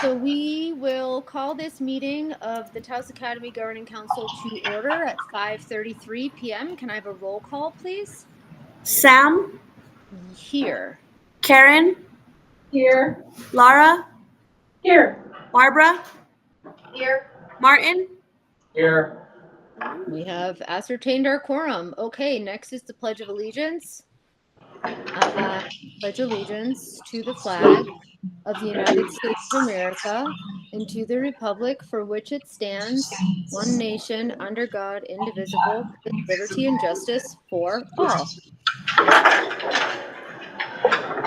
So we will call this meeting of the Taos Academy Governing Council to order at 5:33 p.m. Can I have a roll call, please? Sam? Here. Karen? Here. Laura? Here. Barbara? Here. Martin? Here. We have ascertained our quorum. Okay, next is the Pledge of Allegiance. Pledge allegiance to the flag of the United States of America and to the republic for which it stands, one nation, under God, indivisible, with liberty and justice for all.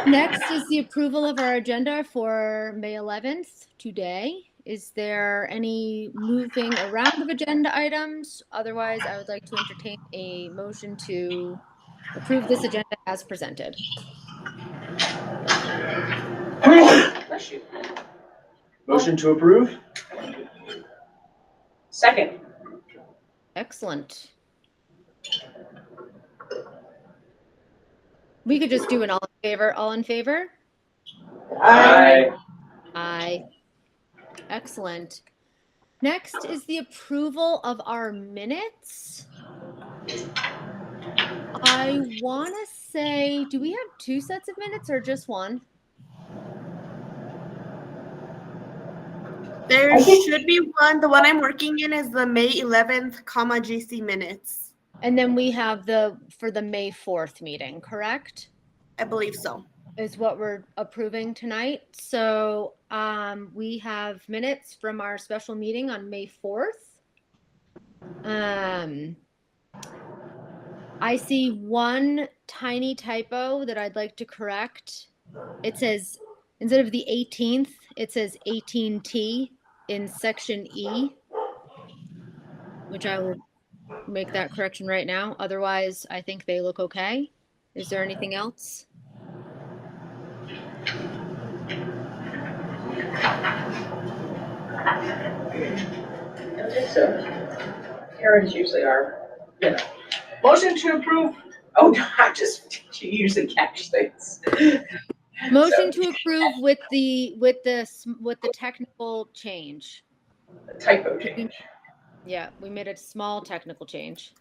Next is the approval of our agenda for May 11th, today. Is there any moving around of agenda items? Otherwise, I would like to entertain a motion to approve this agenda as presented. Bless you. Motion to approve? Second. Excellent. We could just do an all in favor. All in favor? Aye. Aye. Excellent. Next is the approval of our minutes. I want to say, do we have two sets of minutes or just one? There should be one. The one I'm working in is the May 11th, GC minutes. And then we have for the May 4th meeting, correct? I believe so. Is what we're approving tonight. So we have minutes from our special meeting on May 4th. I see one tiny typo that I'd like to correct. It says, instead of the 18th, it says 18T in section E, which I will make that correction right now. Otherwise, I think they look okay. Is there anything else? I think so. Karen's usually our, Motion to approve. Oh, no, you usually catch things. Motion to approve with the technical change. A typo change. Yeah, we made a small technical change.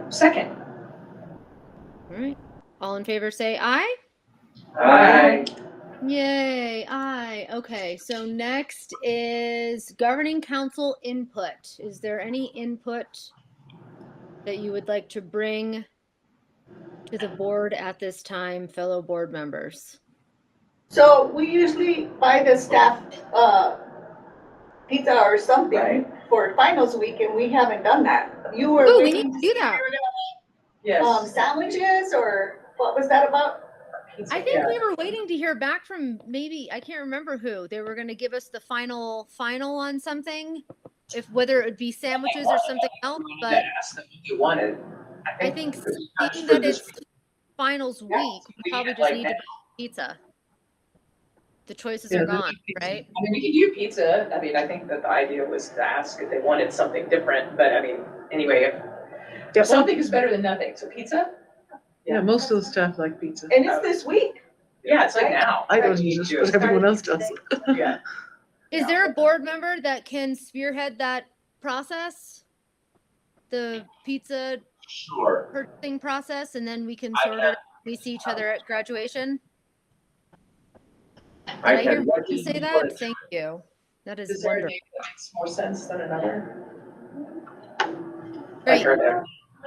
Second. All right. All in favor say aye. Aye. Yay, aye. Okay, so next is governing council input. Is there any input that you would like to bring to the board at this time, fellow board members? So we usually buy the staff pizza or something for finals week, and we haven't done that. You were Ooh, we waiting need to see do if that. we were Yes. gonna, sandwiches, or what was that about? I think we were waiting to hear back from maybe, I can't remember who. They were going to give us the final on something, whether it would be sandwiches or something else. But asked them what they wanted. I think seeing that it's finals week, we probably just need to buy pizza. The choices are gone, right? I mean, we could do pizza. I mean, I think that the idea was to ask if they wanted something different, but I mean, anyway, if something is better than nothing, so pizza? Yeah, most of the staff like pizza. And it's this week. Yeah, it's like now. I don't eat it, but everyone else does. Yeah. Is there a board member that can spearhead that process? The pizza purchasing process, and then we can sort it. We see each other at graduation. Did I hear you say that? Thank you. That is Is there a wonderful. name that makes more sense than another? Great.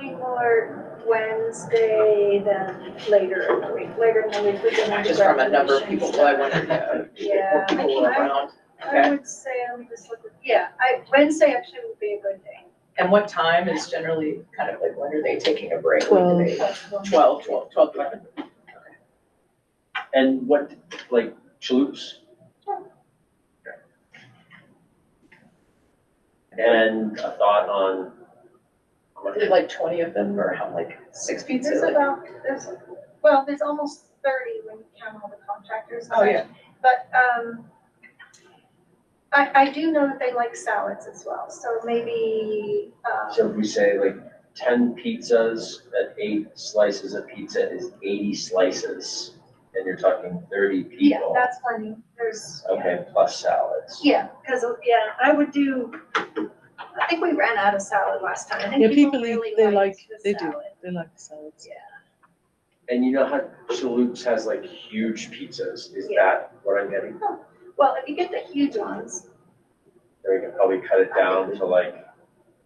More Wednesday than later in the week. Later in the week, we can have Just from a number of people, I wondered, Yeah. people were around. I Okay. would say, let me just look at, Wednesday actually would be a good day. And what time is generally kind of like, when are they taking a break? 12. 11. And what, like, chaloops? And a thought on. Is it like 20 of them, or how, like 6 pizzas? There's almost 30 when you count all the contractors. Oh, yeah. But, I do know that they like salads as well, so maybe, So if we say like 10 pizzas at 8 slices of pizza is 80 slices. And you're talking 30 Yeah, people. that's funny. There's, Okay, plus salads. yeah, because, I would do, I think we ran out of salad last time. I think Yeah, people people eat, really they liked like, the they do, salad. they like the salads. Yeah. And you know how Chalup's has like huge pizzas? Is Yeah. that what I'm getting? Well, if you get the huge ones, Or we can probably cut it down to like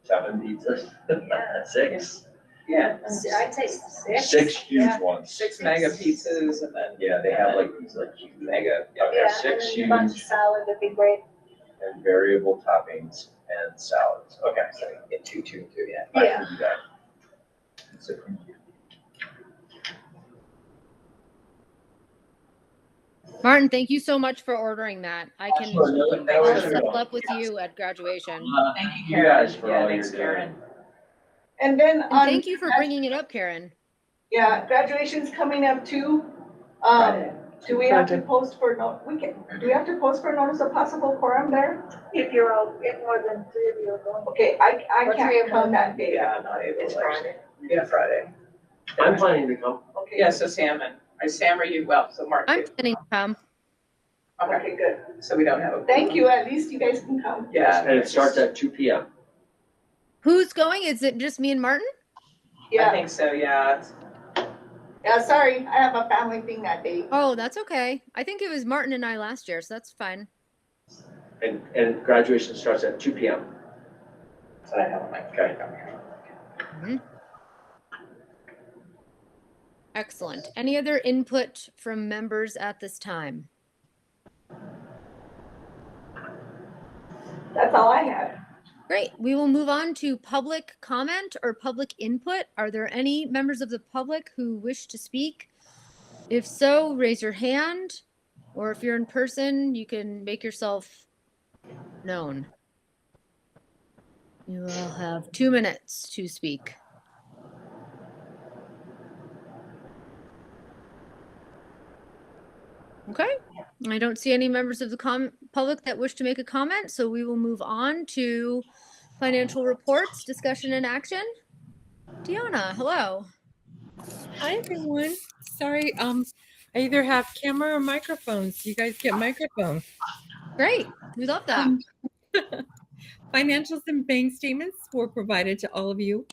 7 pizzas, Yeah. 6. Yeah, I'd say 6. 6 huge Yeah. ones. 6 mega pizzas and then. Yeah, they have like these like huge Mega. Okay, Yeah, 6 and then a bunch of huge salad would be great. and variable toppings and salads. Okay, so Get 2, 2, 2, yeah. I Yeah. can do that. So, Martin, thank you so much for ordering that. I can Sure, no, that I'll was- settle up with you at graduation. Thank you, You Karen. guys for Yeah, all thanks, you're Karen. doing. And then And on. thank you for bringing it up, Karen. Yeah, graduation's coming up too. Friday. Do we have to Friday. post for do we have to post for notice of possible quorum there? If more than 3 of you are going. Okay, I Or 3 can't of come them. that day. Yeah, not able. It's Friday. Yeah, Friday. I'm planning to come. Okay. Yeah, so Sam, are you, well, so Mark. I'm did. planning to come. Okay, good. So we don't have a. Thank you, at least you guys can come. Yeah. And it starts at 2 p.m. Who's going? Is it just me and Martin? I Yeah, think so, yeah. yeah, sorry, I have a family thing that day. Oh, that's okay. I think it was Martin and I last year, so that's fine. And graduation starts at 2 p.m. So I have my. Okay. Excellent. Any other input from members at this time? That's all I had. Great. We will move on to public comment or public input. Are there any members of the public who wish to speak? If so, raise your hand, or if you're in person, you can make yourself known. You will have 2 minutes to speak. Okay, I don't see any members of the public that wish to make a comment, so we will move on to financial reports, discussion and action. Deanna, hello. Hi, everyone. Sorry, I either have camera or microphones. You guys get microphones. Great, we love that. Financials and bank statements were provided to all of you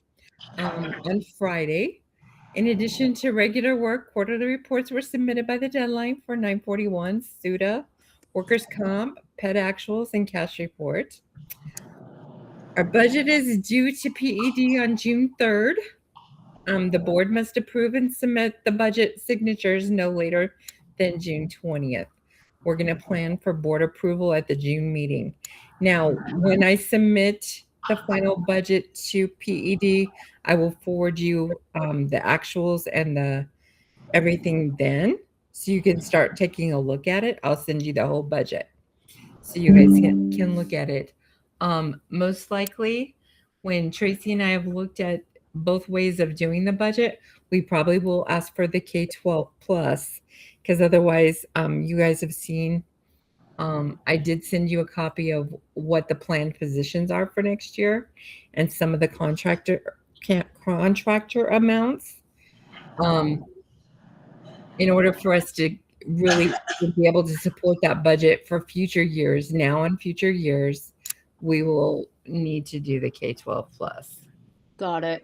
on Friday. In addition to regular work, quarterly reports were submitted by the deadline for 9/41, SUDA, workers' comp, pet actuals, and cash report. Our budget is due to PED on June 3rd. The board must approve and submit the budget signatures no later than June 20th. We're going to plan for board approval at the June meeting. Now, when I submit the final budget to PED, I will forward you the actuals and the everything then, so you can start taking a look at it. I'll send you the whole budget so you guys can look at it. Most likely, when Tracy and I have looked at both ways of doing the budget, we probably will ask for the K-12 plus, because otherwise, you guys have seen, I did send you a copy of what the planned positions are for next year and some of the contractor amounts. In order for us to really be able to support that budget for future years, now and future years, we will need to do the K-12 plus. Got it.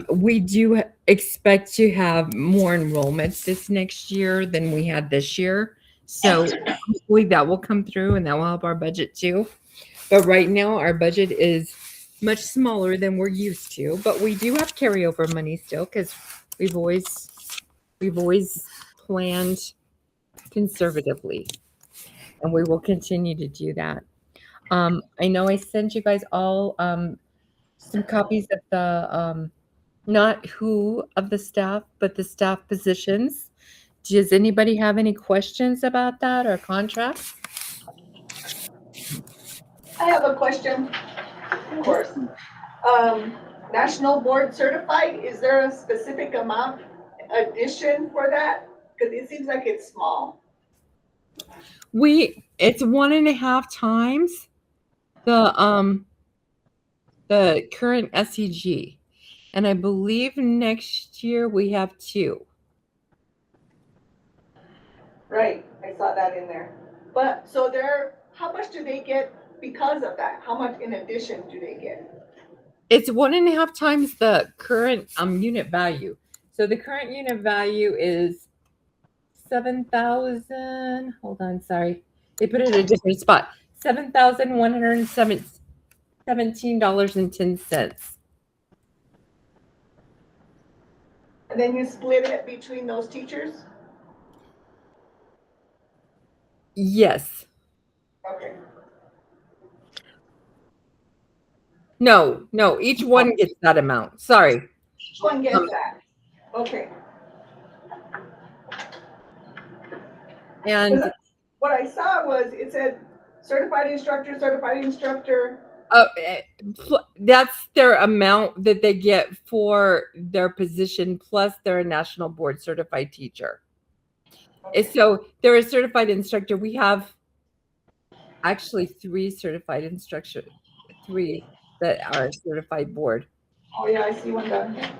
We do expect to have more enrollments this next year than we had this year. So hopefully that will come through and that will help our budget too. But right now our budget is much smaller than we're used to, but we do have carryover money still because we've always planned conservatively, and we will continue to do that. I know I sent you guys all some copies of the not who of the staff, but the staff positions. Does anybody have any questions about that or contracts? I have a question, of course. National Board Certified, is there a specific amount addition for that? Because it seems like it's small. It's 1.5 times the current SEG. And I believe next year we have 2. Right, I saw that in there. But, so how much do they get because of that? How much in addition do they get? It's 1.5 times the current unit value. So the current unit value is 7,000. Hold on, sorry. They put it in a different spot. $7,117.10. And then you split it between those teachers? Yes. Okay. No, each one gets that amount. Sorry. Each one gets that. Okay. And What I saw was, it said certified instructor, that's their amount that they get for their position, plus they're a national board certified teacher. So they're a certified instructor. We have actually 3 certified instructors, 3 that are certified board. Oh yeah, I see one down here.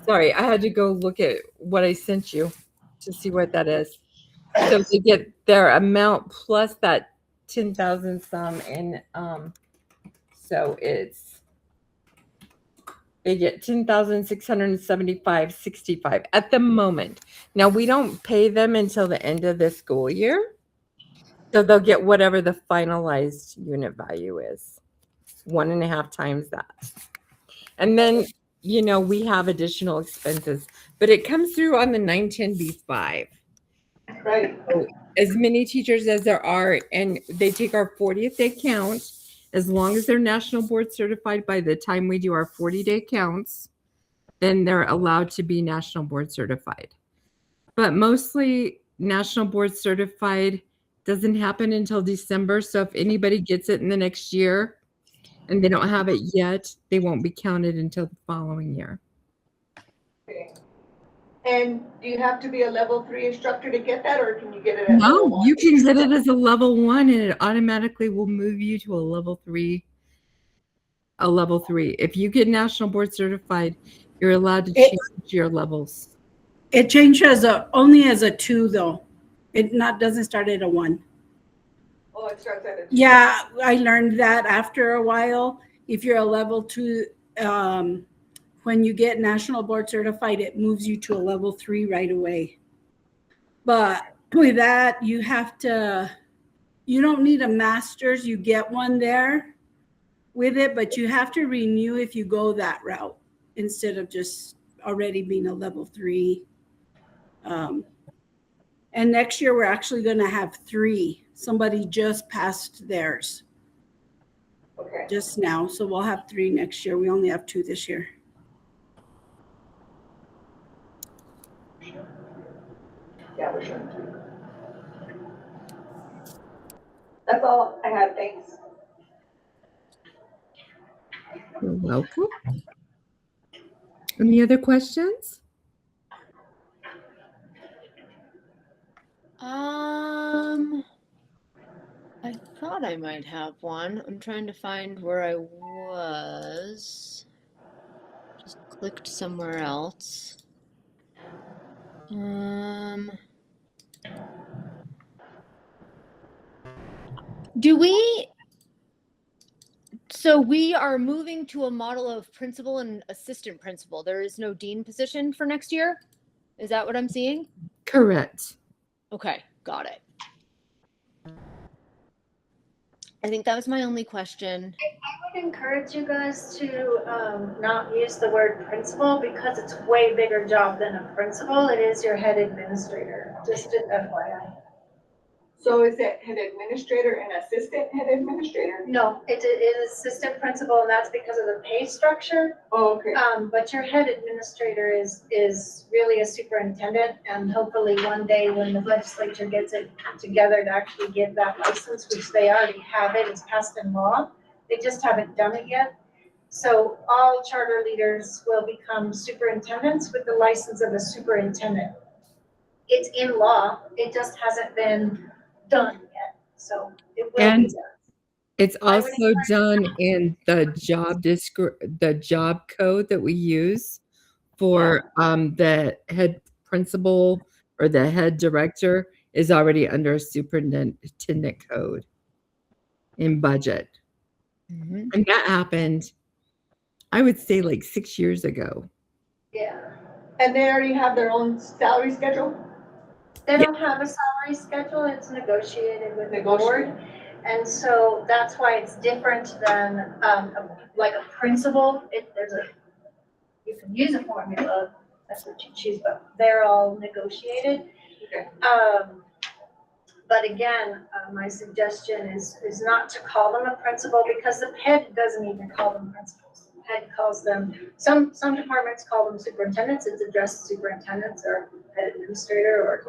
Sorry, I had to go look at what I sent you to see what that is. So they get their amount plus that 10,000 some, and so they get 10,675.65 at the moment. Now we don't pay them until the end of the school year, so they'll get whatever the finalized unit value is, 1.5 times that, and then we have additional expenses, but it comes through on the 910B5. Right. So as many teachers as there are, and they take our 40th day count, as long as they're national board certified by the time we do our 40-day counts, then they're allowed to be national board certified. But mostly national board certified doesn't happen until December. So if anybody gets it in the next year and they don't have it yet, they won't be counted until the following year. Okay. And do you have to be a level 3 instructor to get that, or can you get it at level No, 1? you can get it as a level 1, and it automatically will move you to a level 3. A level 3. If you get national board certified, you're allowed to change your levels. It changes only as a 2 though. It doesn't start at a 1. Oh, it starts at a 2. Yeah, I learned that after a while. If you're a level 2, when you get national board certified, it moves you to a level 3 right away. But with that, you don't need a master's. You get one there with it, but you have to renew if you go that route instead of just already being a level 3. And next year, we're actually going to have 3. Somebody just passed theirs. Okay. Just now. So we'll have 3 next year. We only have 2 this year. Yeah, we're sure. That's all I had. Thanks. You're welcome. Any other questions? I thought I might have one. I'm trying to find where I was. Just clicked somewhere else. So we are moving to a model of principal and assistant principal. There is no dean position for next year. Is that what I'm seeing? Correct. Okay, got it. I think that was my only question. I would encourage you guys to not use the word principal because it's a way bigger job than a principal. It is your head administrator, just an FYI. So is it head administrator and assistant head administrator? No, it is assistant principal, and that's because of the pay structure. Oh, okay. But your head administrator is really a superintendent, and hopefully one day when the legislature gets it together to actually give that license, which they already have it, it's passed in law. They just haven't done it yet. So all charter leaders will become superintendents with the license of a superintendent. It's in law. It just hasn't been done yet. So it will be done. It's also done in the job code that we use for the head principal or the head director is already under a superintendent code in budget. Mhm. And that happened, I would say, like 6 years ago. Yeah. And they already have their own salary schedule? They don't have a salary schedule, it's negotiated with the board. Negotiated. And so that's why it's different than, like a principal. You can use a formula, that's what you choose, but they're all negotiated. Okay. But again, my suggestion is not to call them a principal because the head doesn't even call them principals. Head calls them, some departments call them superintendents, it's addressed to superintendents or head administrator or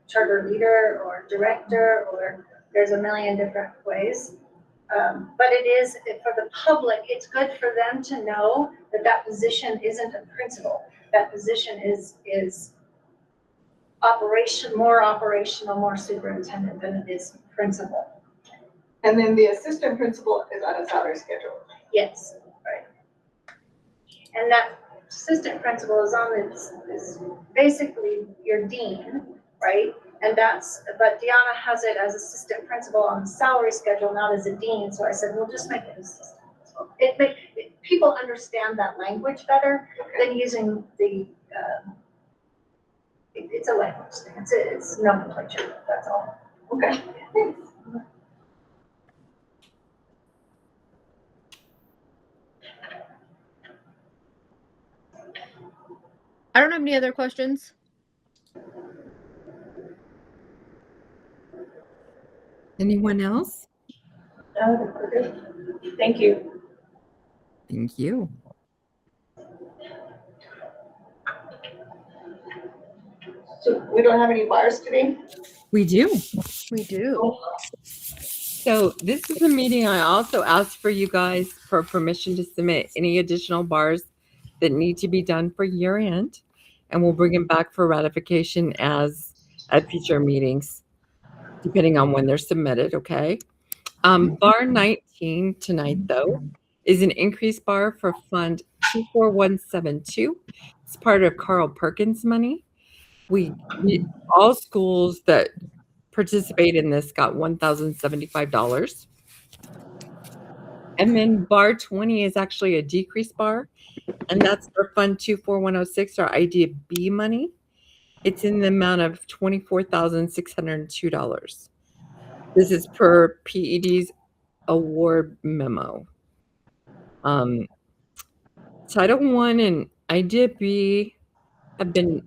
charter leader or director, or there's a million different ways. But it is, for the public, it's good for them to know that that position isn't a principal. That position is more operational, more superintendent than it is principal. And then the assistant principal is on a salary schedule. Yes, right. And that assistant principal is basically your dean, right? And but Deanna has it as assistant principal on the salary schedule, not as a dean. So I said, we'll just make it assistant principal. People understand that language better than using the, it's a language thing. It's nomenclature, that's all. Okay. I don't have any other questions. Anyone else? Thank you. Thank you. So we don't have any bars today? We do. We do. So this is a meeting. I also asked for you guys for permission to submit any additional bars that need to be done for year end, and we'll bring them back for ratification at future meetings, depending on when they're submitted. Okay. Bar 19 tonight, though, is an increased bar for Fund 24172. It's part of Carl Perkins money. All schools that participate in this got $1,075. And then bar 20 is actually a decreased bar, and that's for Fund 24106, our Idea B money. It's in the amount of $24,602. This is per PED's award memo. Title I and Idea B have been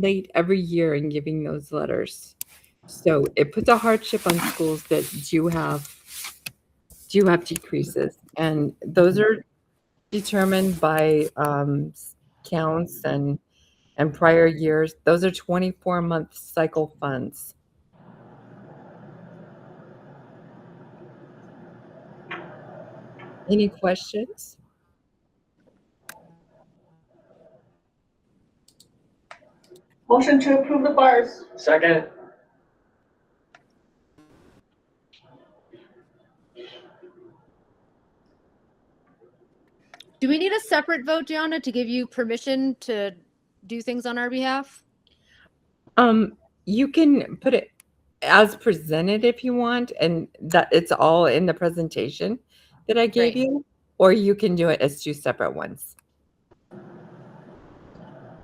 late every year in giving those letters. So it puts a hardship on schools that do have decreases, and those are determined by counts and prior years. Those are 24-month cycle funds. Any questions? Motion to approve the bars. Second. Do we need a separate vote, Gianna, to give you permission to do things on our behalf? You can put it as presented if you want, and that it's all in the presentation that I gave you, or you can do it as two separate ones.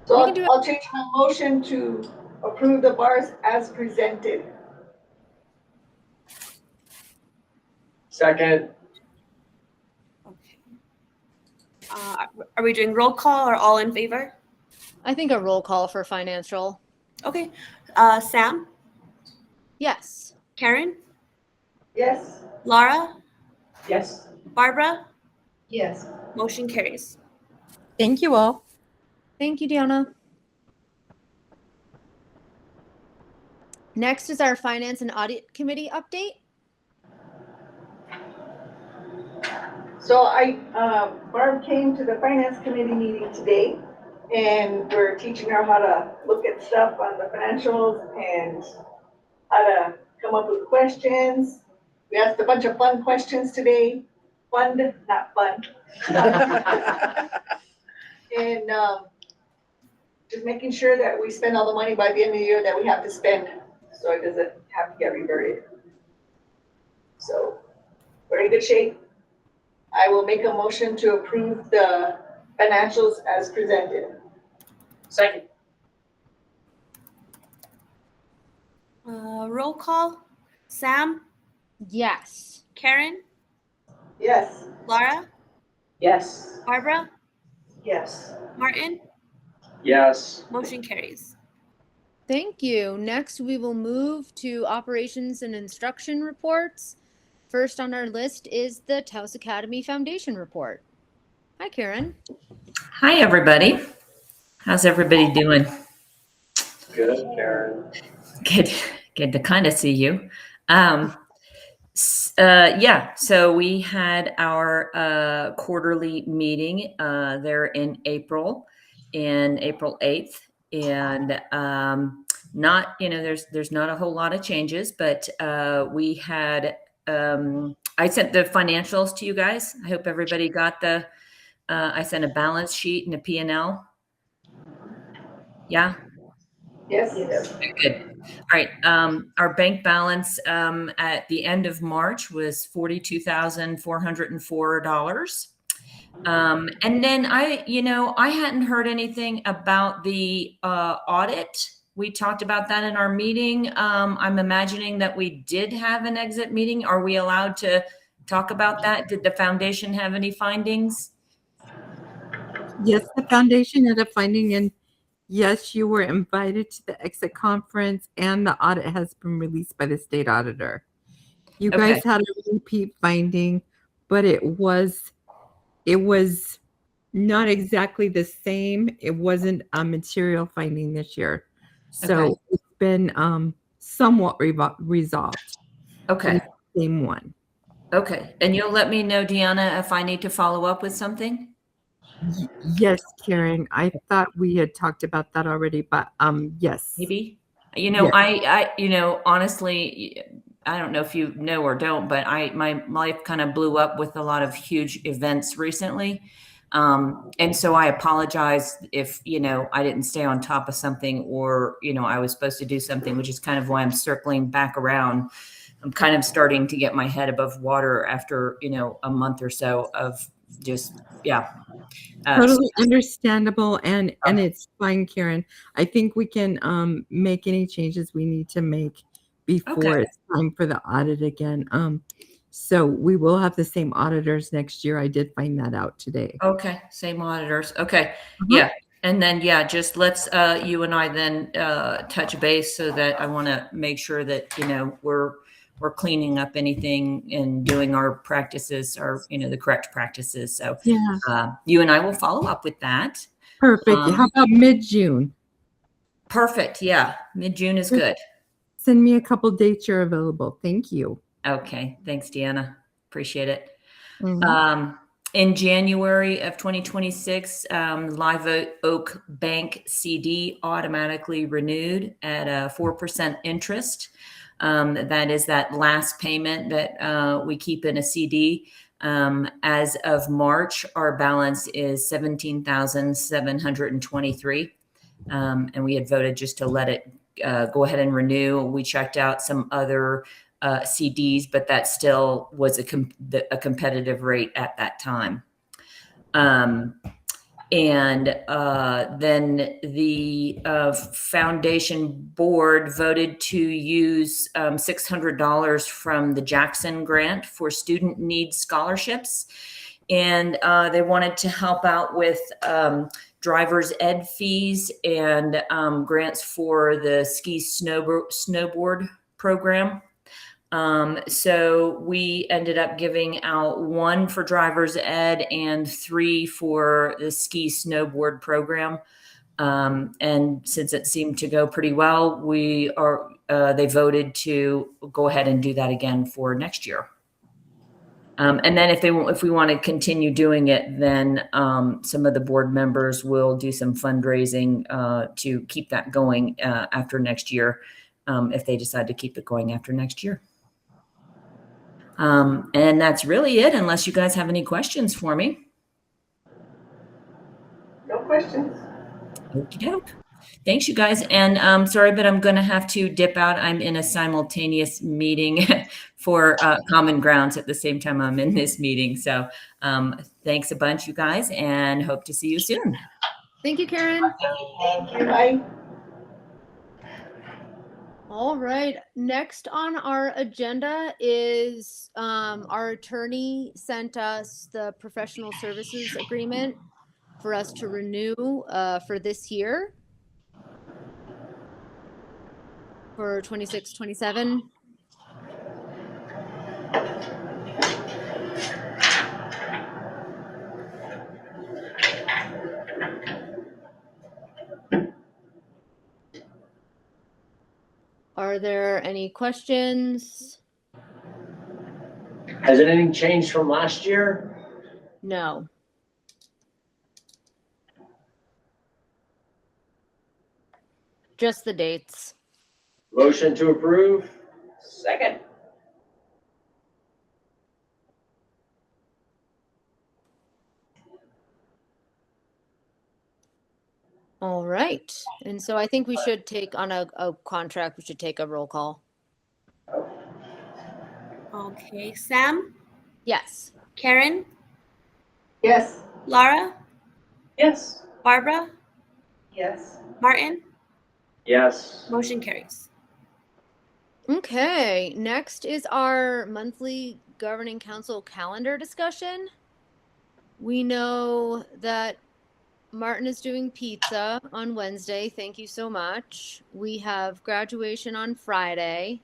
So We can do it. I'll change my motion to approve the bars as presented. Second. Are we doing roll call or all in favor? I think a roll call for financial. Okay. Sam, Yes. Karen, Yes. Laura, Yes. Barbara, Yes. motion carries. Thank you all. Thank you, Deanna. Next is our Finance and Audit Committee update. So Barb came to the finance committee meeting today, and we're teaching her how to look at stuff on the financials and how to come up with questions. We asked a bunch of fun questions today. Fun, not fun. And just making sure that we spend all the money by the end of the year that we have to spend, so it doesn't have to get reverted. So, we're in good shape. I will make a motion to approve the financials as presented. Second. Roll call. Sam, Yes. Karen, Yes. Laura, Yes. Barbara, Yes. Martin, Yes. motion carries. Thank you. Next, we will move to operations and instruction reports. First on our list is the Taos Academy Foundation report. Hi, Karen. Hi, everybody. How's everybody doing? Good, Karen. Good. Good to kind of see you. Yeah, so we had our quarterly meeting there in April 8th. And not, there's not a whole lot of changes, but we had, I sent the financials to you guys. I hope everybody got I sent a balance sheet and a P&L. Yeah. Yes. Good. All right. Our bank balance at the end of March was $42,404. And then I hadn't heard anything about the audit. We talked about that in our meeting. I'm imagining that we did have an exit meeting. Are we allowed to talk about that? Did the foundation have any findings? Yes, the foundation had a finding, and yes, you were invited to the exit conference, and the audit has been released by the state auditor. You guys had a repeat finding, but it was not exactly the same. It wasn't a material finding this year. So it's been somewhat resolved. Okay. Same one. Okay. And you'll let me know, Deanna, if I need to follow up with something? Yes, Karen. I thought we had talked about that already, but yes. Maybe. Yes. I honestly, I don't know if you know or don't, but my life kind of blew up with a lot of huge events recently. And so I apologize if, I didn't stay on top of something, or, I was supposed to do something, which is kind of why I'm circling back around. I'm kind of starting to get my head above water after, a month or so of just, Totally understandable, and it's fine, Karen. I think we can make any changes we need to make before it's time for the audit again. So we will have the same auditors next year. I did find that out today. Okay, same auditors. Okay, yeah, and then just let's you and I then touch base, so that I want to make sure that we're cleaning up anything and doing our practices, or the correct practices. So you and I will follow up with that. Perfect. How about mid-June? Perfect. Yeah, mid-June is good. Send me a couple dates you're available. Thank you. Okay. Thanks, Deanna. Appreciate it. In January of 2026, Live Oak Bank CD automatically renewed at a 4% interest. That is that last payment that we keep in a CD. As of March, our balance is $17,723. And we had voted just to let it go ahead and renew. We checked out some other CDs, but that still was a competitive rate at that time. And then the foundation board voted to use $600 from the Jackson grant for student needs scholarships. And they wanted to help out with driver's ed fees and grants for the ski snowboard program. So we ended up giving out 1 for driver's ed and 3 for the ski snowboard program. And since it seemed to go pretty well, they voted to go ahead and do that again for next year. And then if we want to continue doing it, then some of the board members will do some fundraising to keep that going after next year, if they decide to keep it going after next year. And that's really it, unless you guys have any questions for me. No questions. Okey-doke. Thanks, you guys. And sorry, but I'm going to have to dip out. I'm in a simultaneous meeting for Common Grounds at the same time I'm in this meeting. So thanks a bunch, you guys, and hope to see you soon. Thank you, Karen. Thank you. Bye. All right. Next on our agenda is our attorney sent us the professional services agreement for us to renew for this year for 26-27. Are there any questions? Has anything changed from last year? No. Just the dates. Motion to approve? Second. All right. And so I think we should take on a contract, we should take a roll call. Okay, Sam, Yes. Karen, Yes. Laura, Yes. Barbara, Yes. Martin, Yes. motion carries. Okay, next is our monthly governing council calendar discussion. We know that Martin is doing pizza on Wednesday. Thank you so much. We have graduation on Friday.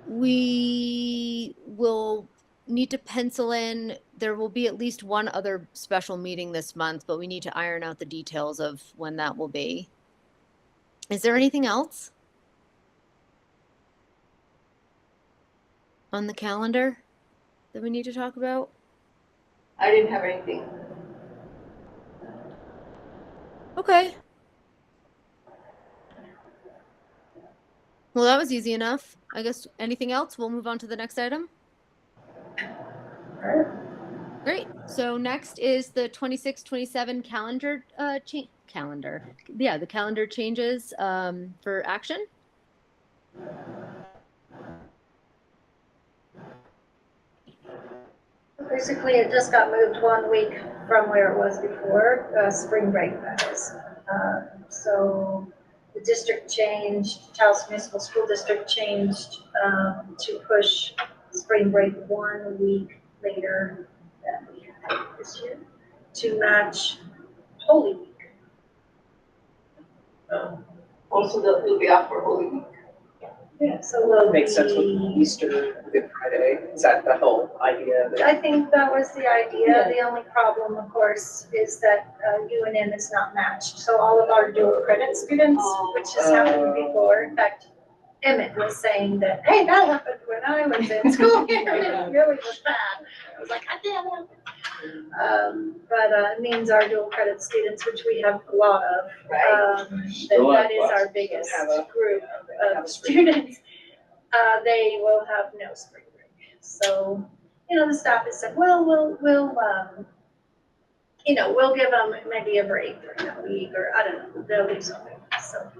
We will need to pencil in, there will be at least one other special meeting this month, but we need to iron out the details of when that will be. Is there anything else on the calendar that we need to talk about? I didn't have anything. Okay. Well, that was easy enough. I guess anything else? We'll move on to the next item. Great. So next is the 26-27 calendar calendar. Yeah, the calendar changes for action. Basically, it just got moved 1 week from where it was before, spring break, that is. So the district changed, Taos Municipal School District changed to push spring break 1 week later than we had this year to match Holy Week. Also, it'll be off for Holy Week. Yeah, so we'll Makes sense with be- Easter, Good Friday. Is that the whole idea? I think that was the idea. The only problem, of course, is that UNM is not matched. So all of our dual credit students, which has happened before, in fact, Emmett was saying that, hey, that happened when I was in school. It really was bad. I was like, I can't have it. But it means our dual credit students, which we have a lot of, that is our biggest group of students. They will have no spring break. So, the staff has said, well, we'll give them maybe a break for a week, or I don't know, they'll do something. So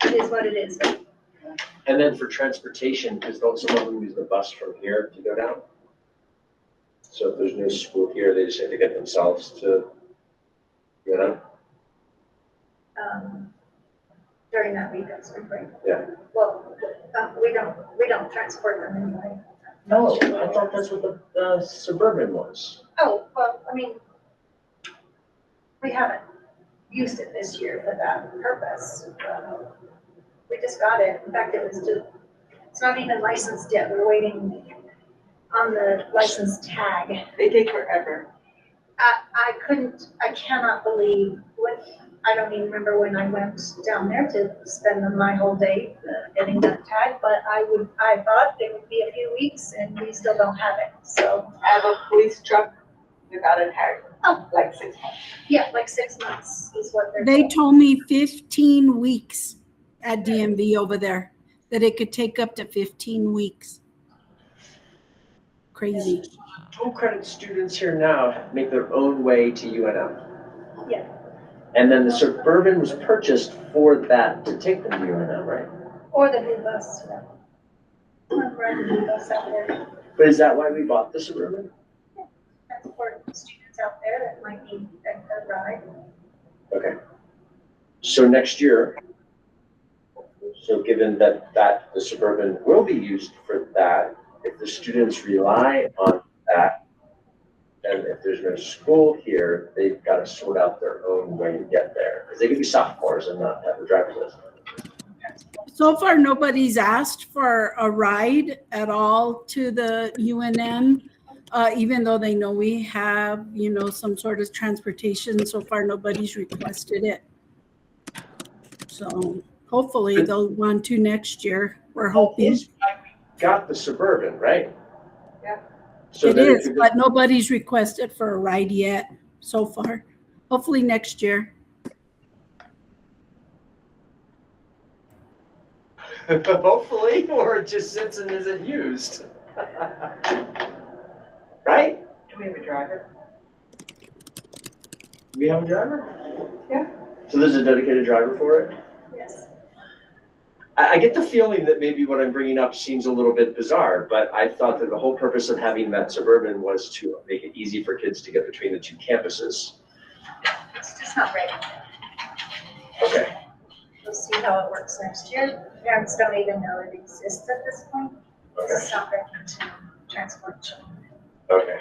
it is what it is. And then for transportation, because don't some of them use the bus from here to go down? So if there's no school here, they just have to get themselves to, During that week of spring break. Yeah. Well, we don't transport them anyway. No, I thought that's what the Suburban was. Oh, well, I mean, we haven't used it this year for that purpose. We just got it. In fact, it's not even licensed yet. We're waiting on the license tag. They take forever. I cannot believe I don't even remember when I went down there to spend my whole day getting that tag, but I thought it would be a few weeks and we still don't have it, so. I have a police truck without a tag. Oh. Like 6 months. Yeah, like 6 months is what they're. They told me 15 weeks at DMV over there, that it could take up to 15 weeks. Crazy. Dual credit students here now make their own way to UNM. Yeah. And then the Suburban was purchased for that, to take them to UNM, right? Or the blue bus, yeah. Ride the blue bus out there, But is that why we bought the Suburban? transport students out there that might need a ride. Okay. So next year, so given that the Suburban will be used for that, if the students rely on that, and if there's no school here, they've got to sort out their own way to get there. Because they could be sophomores and not have a driver's license. So far, nobody's asked for a ride at all to the UNM, even though they know we have, some sort of transportation. So far, nobody's requested it. So hopefully they'll want to next year. We're hoping. It's why we got the Suburban, right? Yeah. So It that is, if but nobody's requested for a ride yet so far. Hopefully next year. hopefully, or it just sits and isn't used. Right? Do we have a driver? We have a driver? Yeah. So there's a dedicated driver for it? Yes. I get the feeling that maybe what I'm bringing up seems a little bit bizarre, but I thought that the whole purpose of having that Suburban was to make it easy for kids to get between the two campuses. It's just not ready. Okay. We'll see how it works next year. Parents don't even know it exists at this point. It's not ready to transport children. Okay.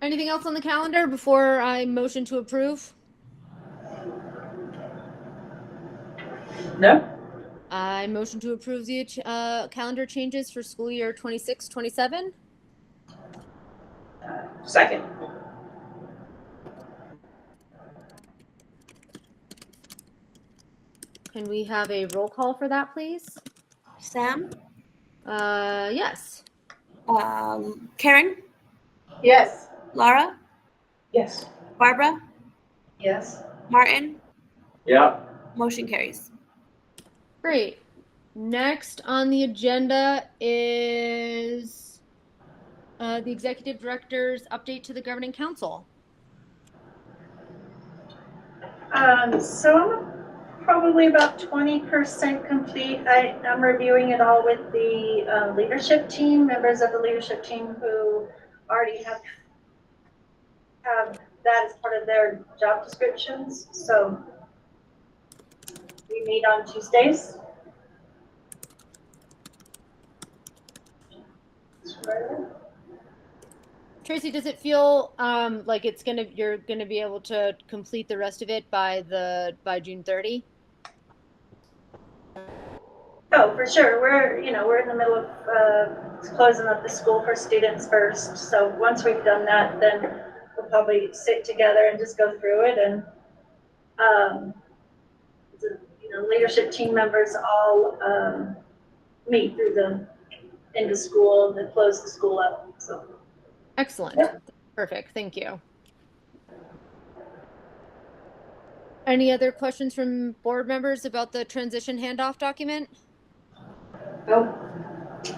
Anything else on the calendar before I motion to approve? No? I motion to approve the calendar changes for school year 26-27. Second. Can we have a roll call for that, please? Sam? Yes. Karen? Yes. Laura? Yes. Barbara? Yes. Martin? Yeah. Motion carries. Great. Next on the agenda is the executive director's update to the governing council. So I'm probably about 20% complete. I'm reviewing it all with the leadership team, members of the leadership team who already have that as part of their job descriptions. So we meet on Tuesdays. Tracy, does it feel like you're gonna be able to complete the rest of it by June 30? Oh, for sure. We're in the middle of closing up the school for students first. So once we've done that, then we'll probably sit together and just go through it. And leadership team members all meet through the end of school and close the school up. So Excellent. Perfect. Thank you. Any other questions from board members about the transition handoff document? Oh,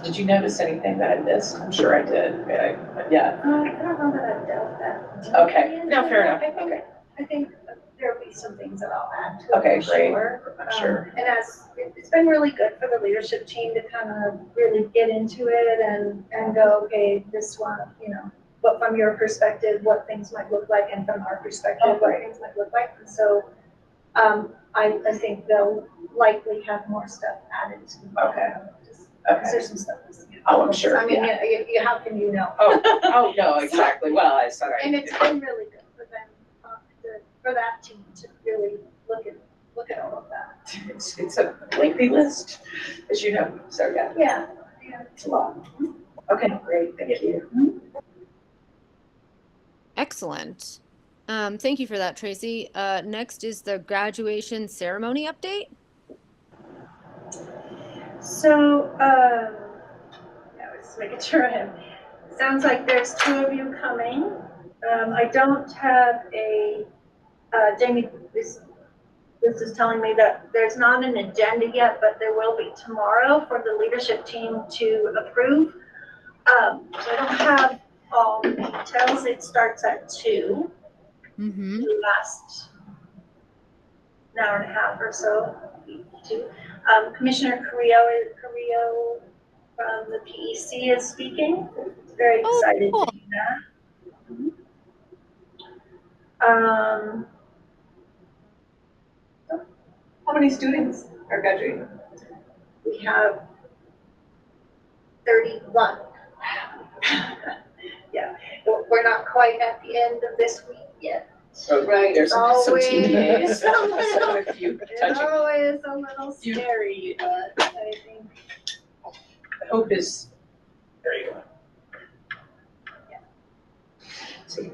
did you notice anything that I missed? I'm sure I did, but yeah. I don't know that I've dealt that. Okay, no, fair enough, okay. I think there'll be some things that I'll add to it. Okay, for great. Sure. Sure. And it's been really good for the leadership team to kind of really get into it and go, okay, this one, what from your perspective, what things might look like, and from our perspective, what things might look like. And so I think they'll likely have more stuff added to the Okay. because there's some stuff missing. Oh, I'm sure, I mean, yeah. how can you know? Oh, no, exactly. Well, I said I. And it's been really good for them, for that team to really look at all of that. It's a lengthy list, as you know, so yeah. Yeah. It's a lot. Okay, great, thank you. Excellent. Thank you for that, Tracy. Next is the graduation ceremony update. So, I was making sure I have, sounds like there's 2 of you coming. I don't have a, Jamie this is telling me that there's not an agenda yet, but there will be tomorrow for the leadership team to approve. So I don't have all the details. It starts at 2. Mm-hmm. The last an hour and a half or so. 2. Commissioner Carrillo from the PEC is speaking. Very excited cool. to do that. How many students are graduating? We have 31. Yeah, we're not quite at the end of this week yet. So Right. there's some Always. teenagers. So if you It's touch it, always a little scary, but I think, the hope is, there you go. See,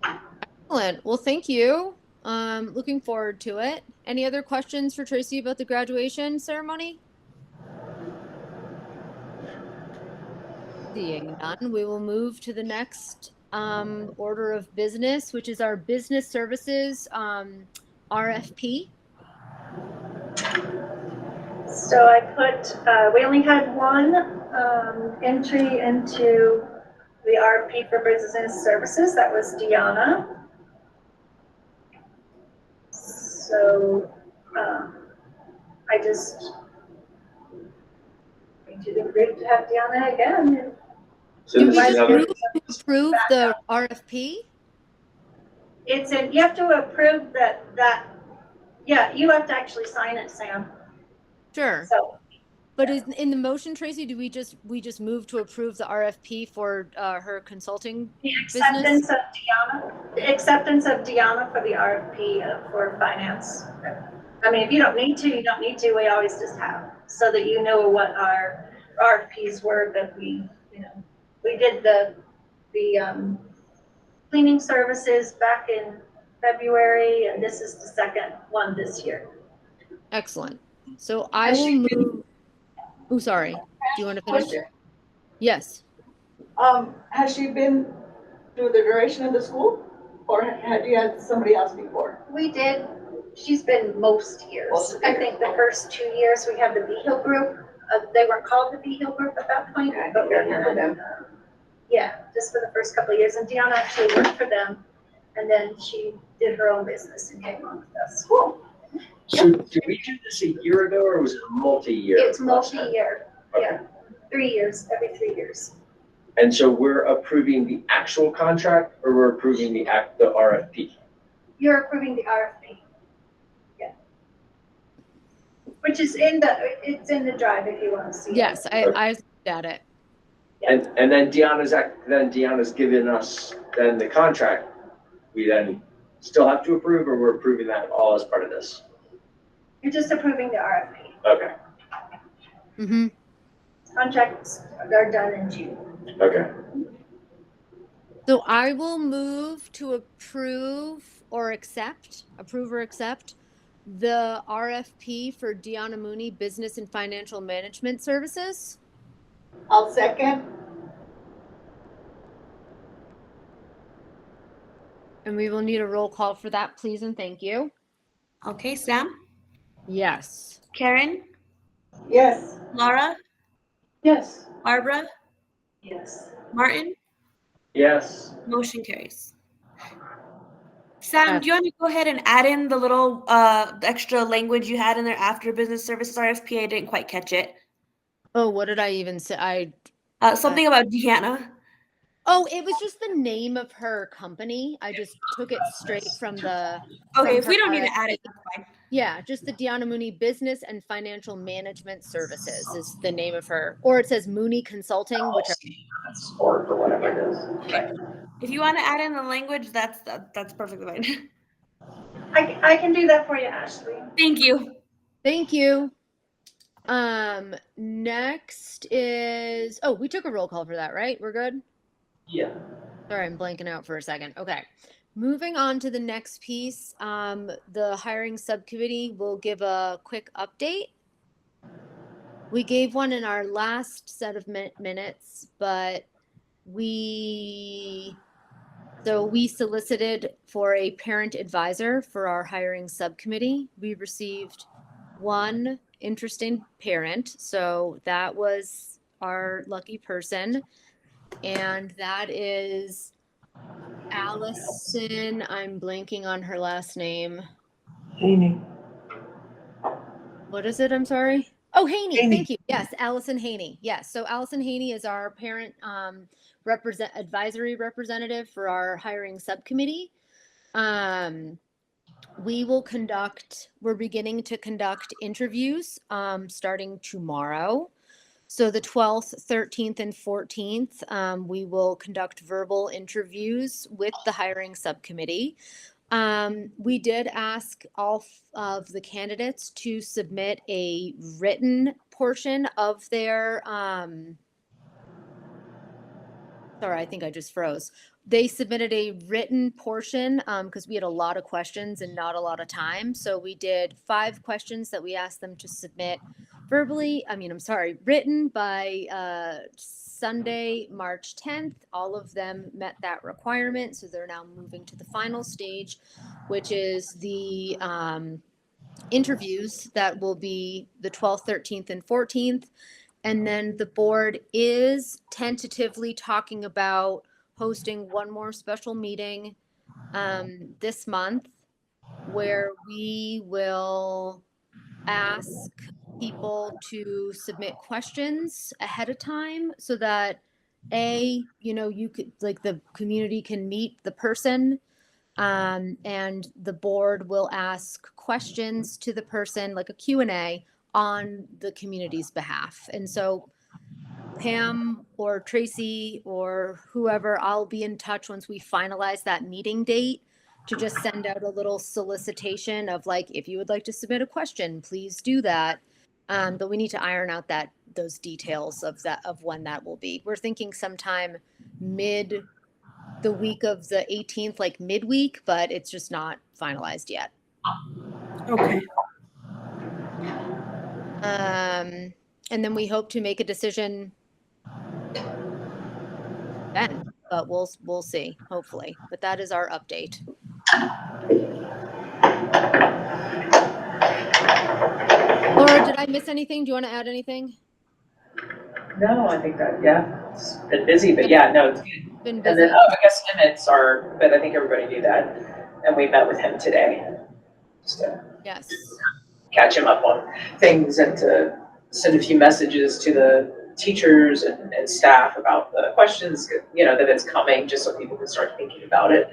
Excellent. Well, thank you. Looking forward to it. Any other questions for Tracy about the graduation ceremony? Seeing none, we will move to the next order of business, which is our business services RFP. so I put, we only had one entry into the RFP for business services. That was Deanna. So I just need you to agree to have Deanna again. So Do this we is just another, move to approve the RFP? It's in, you have to approve that, yeah, you have to actually sign it, Sam. Sure. So, But is in the motion, Tracy, do we just move to approve the RFP for her consulting the business? acceptance of Deanna for the RFP for finance. I mean, if you don't need to, you don't need to. We always just have, so that you know what our RFPs were that we, we did the cleaning services back in February, and this is the second one this year. Excellent. So I will move. Oh, sorry. Do you want to finish? Question. Yes. Has she been through the duration of the school, or had you had somebody else before? We did. She's been most years. I think the first 2 years we had the V-Hill group. They weren't called the V-Hill group at that point, Okay, but we I remember them. Yeah, just for the first couple of years. And Deanna actually worked for them, and then she did her own business and came on with us. Cool. so did we do this a year ago or was it multi-year? It's multi-year. Okay. Yeah, 3 years, every 3 years. And so we're approving the actual contract or we're approving the RFP? You're approving the RFP. Yeah. Which is it's in the drive if you want to see it. Yes, I looked at it. And then Deanna's given us then the contract. We then still have to approve, or we're approving that all as part of this? You're just approving the RFP. Okay, Mm-hmm. Contracts are done in June. okay. So I will move to approve or accept the RFP for Deanna Mooney Business and Financial Management Services. I'll second. And we will need a roll call for that, please and thank you. Okay, Sam, Yes. Karen, Yes. Laura, Yes. Barbara, Yes. Martin, Yes. motion carries. Sam, Yes. do you want to go ahead and add in the little extra language you had in there after business services RFP? I didn't quite catch it. Oh, what did I even say? Something about Deanna. Oh, it was just the name of her company. I just took it straight from the. Okay, from if we her don't need to RFP. add it, that's fine. Yeah, just the Deanna Mooney Business and Financial Management Services is the name of her, or it says Mooney Consulting, which or whatever it is. Right. If you want to add in the language, that's perfectly fine. I can do that for you, Ashley. Thank you. Thank you. Next is, oh, we took a roll call for that, right? We're good? Yeah. Sorry, I'm blanking out for a second. Okay. Moving on to the next piece, the hiring subcommittee will give a quick update. We gave one in our last set of minutes, but we So we solicited for a parent advisor for our hiring subcommittee. We received one interesting parent, so that was our lucky person. And that is Allison, I'm blanking on her last name. Haney. What is it? I'm sorry. Oh, Haney. Haney. Thank you. Yes, Allison Haney. Yes. So Allison Haney is our parent advisory representative for our hiring subcommittee. We're beginning to conduct interviews starting tomorrow. So the 12th, 13th, and 14th, we will conduct verbal interviews with the hiring subcommittee. We did ask all of the candidates to submit a written portion of their, sorry, I think I just froze. They submitted a written portion because we had a lot of questions and not a lot of time. So we did 5 questions that we asked them to submit written by Sunday, March 10th. All of them met that requirement. So they're now moving to the final stage, which is the interviews that will be the 12th, 13th, and 14th. And then the board is tentatively talking about hosting one more special meeting this month where we will ask people to submit questions ahead of time so that you could the community can meet the person and the board will ask questions to the person, like a Q&A on the community's behalf. And so Pam or Tracy or whoever, I'll be in touch once we finalize that meeting date to just send out a little solicitation of if you would like to submit a question, please do that. But we need to iron out those details of when that will be. We're thinking sometime the week of the 18th, like midweek, but it's just not finalized yet. Okay. And then we hope to make a decision then, but we'll see, hopefully. But that is our update. Laura, did I miss anything? Do you want to add anything? No, I think that, it's been busy, but no, it's good. Been And busy. then, I guess Emmett's but I think everybody knew that. And we met with him today. Just to Yes. catch him up on things and to send a few messages to the teachers and staff about the questions, that it's coming, just so people can start thinking about it.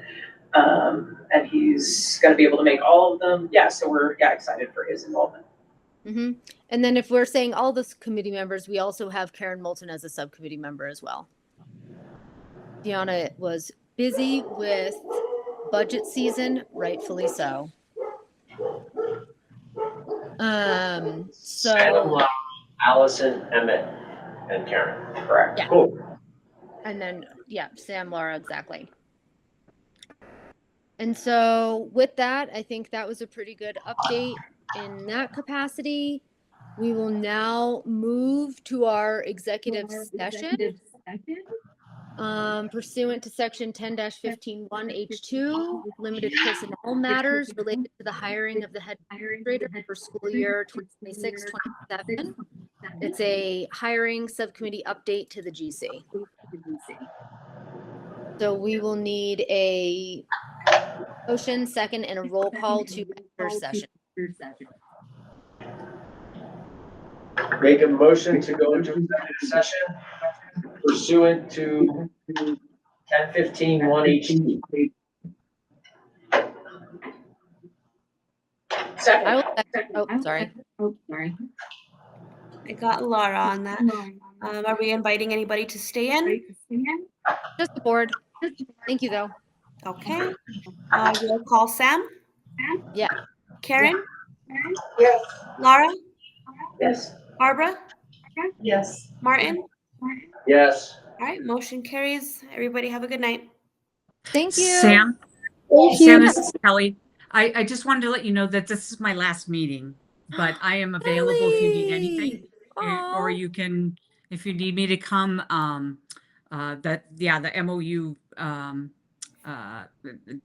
And he's going to be able to make all of them. So we're excited for his involvement. Mm-hmm. And then if we're saying all the committee members, we also have Karen Moulton as a subcommittee member as well. Deanna was busy with budget season, rightfully so. So Allison, Emmett, and Karen. Correct. Yeah. Cool. And then, Sam, Laura, exactly. And so with that, I think that was a pretty good update in that capacity. We will now move to our executive session. Pursuant to section 10-15(1)(h)(2), limited personnel matters related to the hiring of the head administrator for school year 2026-27. It's a hiring subcommittee update to the GC. So we will need a motion, second, and a roll call to enter session. Make a motion to go into executive session pursuant to 10-15(1)(h)(2). Second. I will second. Oh, sorry. I got Laura on that. Are we inviting anybody to stay in? Just the board. Thank you, though. Okay. Roll call Sam? Yeah. Karen? Yes. Laura? Yes. Barbara? Yes. Martin? Yes. All right, motion carries. Everybody have a good night. Thank you. Sam, this is Kelly. I just wanted to let you know that this is my last meeting, but I am available if you need anything, or you can, if you need me to come, the MOU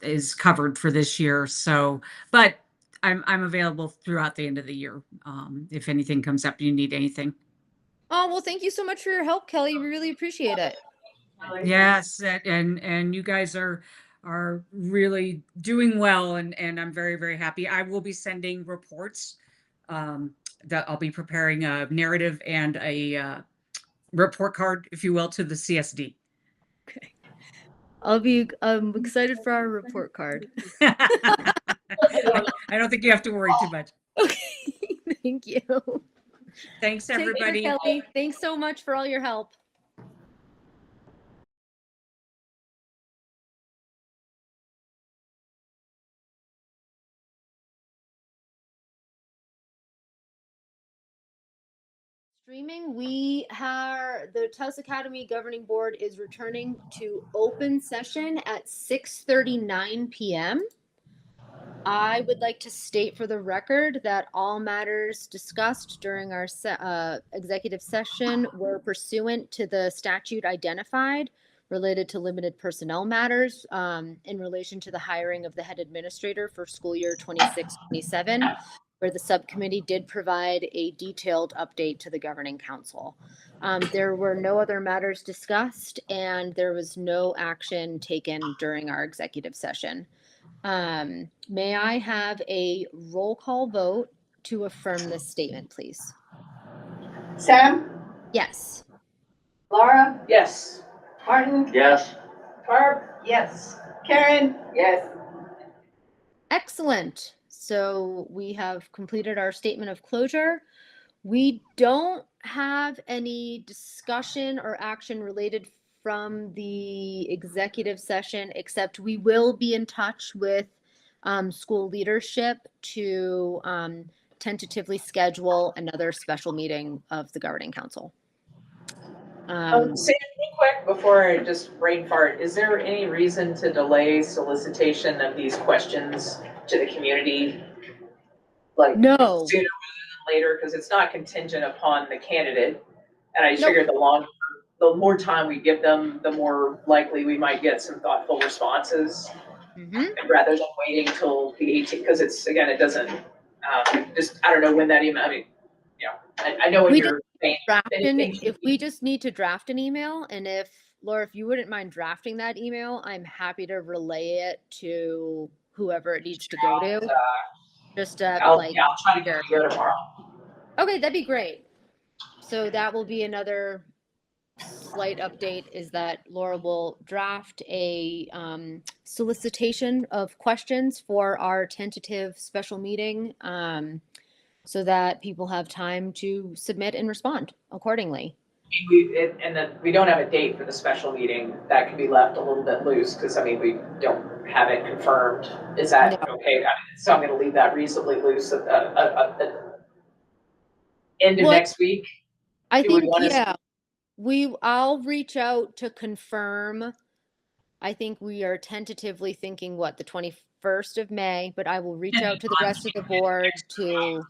is covered for this year. So, but I'm available throughout the end of the year. If anything comes up, you need anything. Oh, well, thank you so much for your help, Kelly. We really appreciate it. Yes, and you guys are really doing well, and I'm very, very happy. I will be sending reports, that I'll be preparing a narrative and a report card, if you will, to the CSD. Okay. I'm excited for our report card. I don't think you have to worry too much. Okay. Thank you. Thanks, Take care, everybody. Kelly. Thanks so much for all your help. Streaming, the Taos Academy Governing Board is returning to open session at 6:39 p.m. I would like to state for the record that all matters discussed during our executive session were pursuant to the statute identified related to limited personnel matters in relation to the hiring of the head administrator for school year 26-27, where the subcommittee did provide a detailed update to the governing council. There were no other matters discussed, and there was no action taken during our executive session. May I have a roll call vote to affirm this statement, please? Sam, Yes. Laura, Yes. Martin, Yes. Barb, Yes. Karen, yes. Excellent. So we have completed our statement of closure. We don't have any discussion or action related from the executive session, except we will be in touch with school leadership to tentatively schedule another special meeting of the governing council. Sam, real quick before I just brain fart, is there any reason to delay solicitation of these questions to the community? Like No. sooner rather than later, because it's not contingent upon the candidate. And I just Nope. figured the more time we give them, the more likely we might get some thoughtful responses. Rather than waiting till the 18th, because it's, again, it doesn't, I don't know when that email, I mean, you know, I know when you're saying If we just need to draft an email, and if Laura, if you wouldn't mind drafting that email, I'm happy to relay it to whoever it needs to go to. Just I'll try to get it here tomorrow. Okay, that'd be great. So that will be another slight update, is that Laura will draft a solicitation of questions for our tentative special meeting, so that people have time to submit and respond accordingly. I mean, and then we don't have a date for the special meeting. That can be left a little bit loose, because I mean, we don't have it confirmed. Is that okay? So I'm going to leave that reasonably loose at the end of next week. I think, yeah, I'll reach out to confirm. I think we are tentatively thinking the 21st of May, but I will reach out to the rest of the board to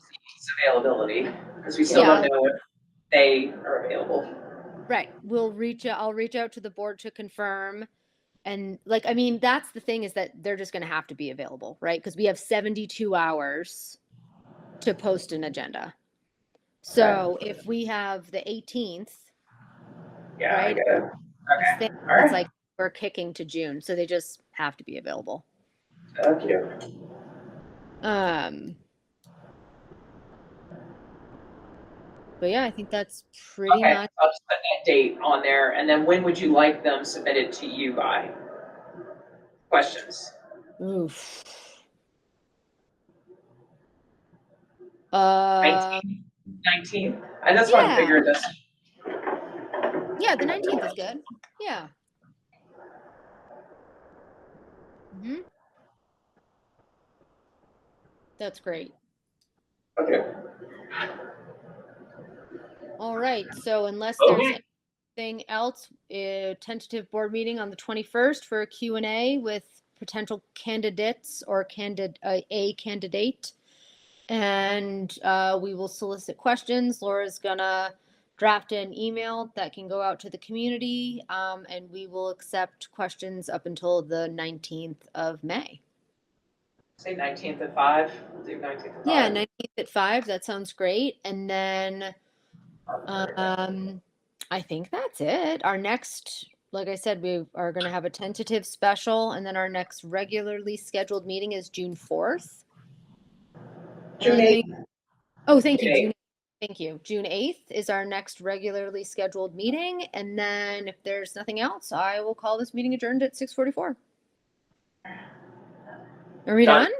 availability, because we still don't know if they are available. Right. I'll reach out to the board to confirm. And I mean, that's the thing, is that they're just going to have to be available, right? Because we have 72 hours to post an agenda. So if we have the 18th, right? Okay. It's like we're kicking to June, so they just have to be available. Thank you. But yeah, I think that's pretty much. I'll just put that date on there, and then when would you like them submitted to you by? Questions. Oof. 19th. And that's what I'm figuring this. Yeah, the 19th is good. Yeah. That's great. Okay. All right. So unless there's anything else, tentative board meeting on the 21st for a Q&A with potential candidates or a candidate. And we will solicit questions. Laura's gonna draft an email that can go out to the community, and we will accept questions up until the 19th of May. Say 19th at 5. We'll do 19th at 5. Yeah, 19th at 5. That sounds great. And then I think that's it. Our next, like I said, we are going to have a tentative special, and then our next regularly scheduled meeting is June 4th. June And I think- 8th. Oh, thank you. June June, thank you. June 8th is our next regularly scheduled meeting. And then if there's nothing else, I will call this meeting adjourned at 6:44. Are we Done. done?